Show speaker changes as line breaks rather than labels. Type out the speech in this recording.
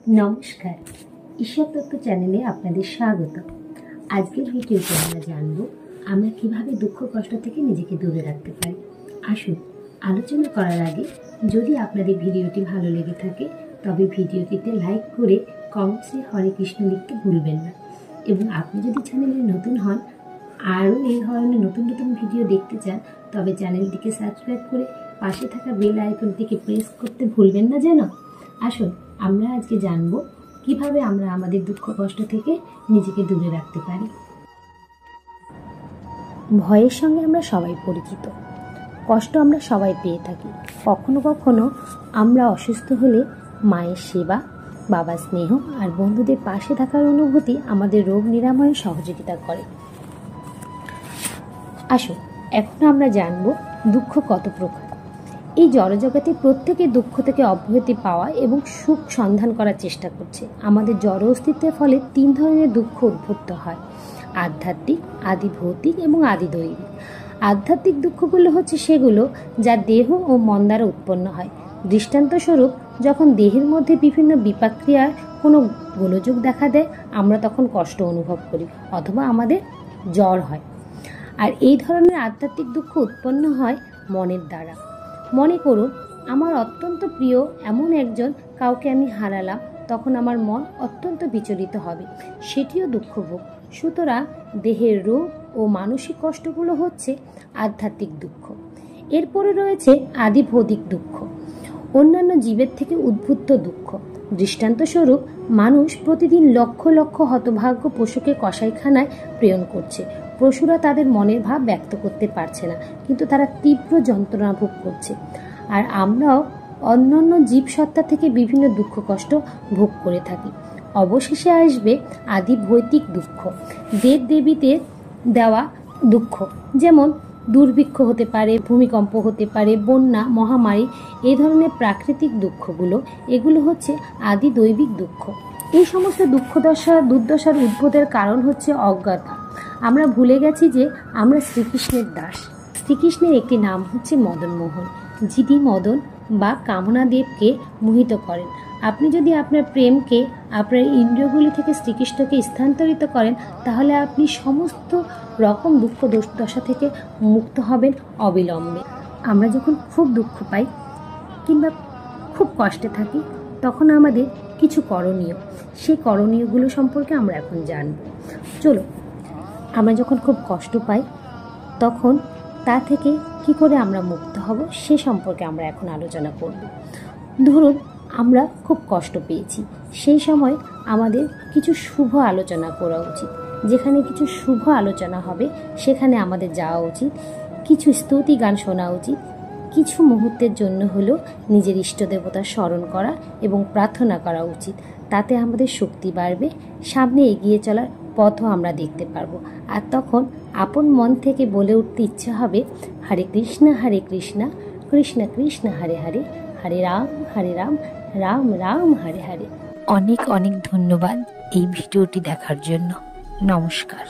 নমস্কার, ঈশ্বর তত্ত্ব চ্যানেলে আপনাদের স্বাগত। আজকের ভিডিওতে আমরা জানব আমরা কিভাবে দুঃখ কষ্ট থেকে নিজেকে দূরে রাখতে পারি। আসুন, আলোচনা করার আগে যদি আপনাদের ভিডিওটি ভালো লেগে থাকে তবে ভিডিওটিতে লাইক করে কমেন্টসে হরে কৃষ্ণ লিখতে ভুলবেন না। এবং আপনি যদি চ্যানেলে নতুন হন, আরও এই ধরনের নতুন নতুন ভিডিও দেখতে চান, তবে চ্যানেলটিকে সাবস্ক্রাইব করে পাশে থাকা বেল আইকনটিকে প্রেস করতে ভুলবেন না যেন। আসুন, আমরা আজকে জানব কিভাবে আমরা আমাদের দুঃখ কষ্ট থেকে নিজেকে দূরে রাখতে পারি। ভয়ের সঙ্গে আমরা সবাই পরিচিত, কষ্ট আমরা সবাই পেয়ে থাকি। কখনো কখনো আমরা অসুস্থ হলে মায়ের সেবা, বাবার স্নেহ আর বন্ধুদের পাশে থাকার অনুভূতি আমাদের রোগ নিরাময়ে সহযোগিতা করে। আসুন, এখন আমরা জানব দুঃখ কত প্রকার। এই জড়জগতে প্রত্যেকে দুঃখ থেকে অব্যাহতি পাওয়া এবং সুখ সন্ধান করার চেষ্টা করছে। আমাদের জড় অস্তিত্বের ফলে 3 ধরনের দুঃখ উদ্ভূত হয়: আধ্যাত্মিক, আদি ভৌতিক এবং আদি দৈবিক। আধ্যাত্মিক দুঃখগুলো হচ্ছে সেগুলো যা দেহ ও মন দ্বারা উৎপন্ন হয়। দৃষ্টান্তস্বরূপ, যখন দেহের মধ্যে বিভিন্ন বিপাক্রিয়ার কোনো গোলযোগ দেখা দেয়, আমরা তখন কষ্ট অনুভব করি অথবা আমাদের জ্বর হয়। আর এই ধরনের আধ্যাত্মিক দুঃখ উৎপন্ন হয় মনের দ্বারা। মনে করুন, আমার অত্যন্ত প্রিয় এমন একজন কাউকে আমি হারালাম, তখন আমার মন অত্যন্ত বিচলিত হবে, সেটিও দুঃখভোগ। সুতরাং দেহের রোগ ও মানসিক কষ্টগুলো হচ্ছে আধ্যাত্মিক দুঃখ। এরপরে রয়েছে আদি ভৌতিক দুঃখ, অন্যান্য জীবের থেকে উদ্ভূত দুঃখ। দৃষ্টান্তস্বরূপ, মানুষ প্রতিদিন লক্ষ লক্ষ হতভাগ্য পশুকে কসাইখানায় প্রেরণ করছে। পশুরা তাদের মনের ভাব ব্যক্ত করতে পারছে না, কিন্তু তারা তীব্র যন্ত্রণা ভোগ করছে। আর আমরাও অন্যান্য জীবসত্তা থেকে বিভিন্ন দুঃখ কষ্ট ভোগ করে থাকি। অবশেষে আসবে আদি ভৌতিক দুঃখ, দেব দেবীদের দেওয়া দুঃখ। যেমন দুর্ভিক্ষ হতে পারে, ভূমিকম্প হতে পারে, বন্যা, মহামারী, এই ধরনের প্রাকৃতিক দুঃখগুলো, এগুলো হচ্ছে আদি দৈবিক দুঃখ। এই সমস্ত দুর্দশার উদ্ভবের কারণ হচ্ছে অজ্ঞতা। আমরা ভুলে গেছি যে আমরা শ্রীকৃষ্ণের দাস। শ্রীকৃষ্ণের একটি নাম হচ্ছে মদন মোহন, যিনি মদন বা কামনা দেবকে মোহিত করেন। আপনি যদি আপনার প্রেমকে আপনার ইন্দ্রিয়গুলি থেকে শ্রীকৃষ্ণকে স্থানান্তরিত করেন, তাহলে আপনি সমস্ত রকম দুঃখ দশা থেকে মুক্ত হবেন অবিলম্বে। আমরা যখন খুব দুঃখ পাই কিংবা খুব কষ্টে থাকি, তখন আমাদের কিছু করণীয়, সেই করণীয়গুলো সম্পর্কে আমরা এখন জানব। চলো, আমরা যখন খুব কষ্ট পাই তখন তা থেকে কি করে আমরা মুক্ত হব সে সম্পর্কে আমরা এখন আলোচনা করব। ধরুন, আমরা খুব কষ্ট পেয়েছি, সেই সময় আমাদের কিছু শুভ আলোচনা করা উচিত। যেখানে কিছু শুভ আলোচনা হবে সেখানে আমাদের যাওয়া উচিত, কিছু স্তুতি গান শোনা উচিত, কিছু মুহূর্তের জন্য হলেও নিজের ইষ্ট দেবতার স্মরণ করা এবং প্রার্থনা করা উচিত। তাতে আমাদের শক্তি বাড়বে, সামনে এগিয়ে চলার পথও আমরা দেখতে পারবো। আর তখন আপন মন থেকে বলে উঠতে ইচ্ছে হবে, হরে কৃষ্ণ কৃষ্ণ কৃষ্ণ হরে হরে, হরে রাম রাম রাম হরে হরে। অনেক অনেক ধন্যবাদ এই ভিডিওটি দেখার জন্য। নমস্কার।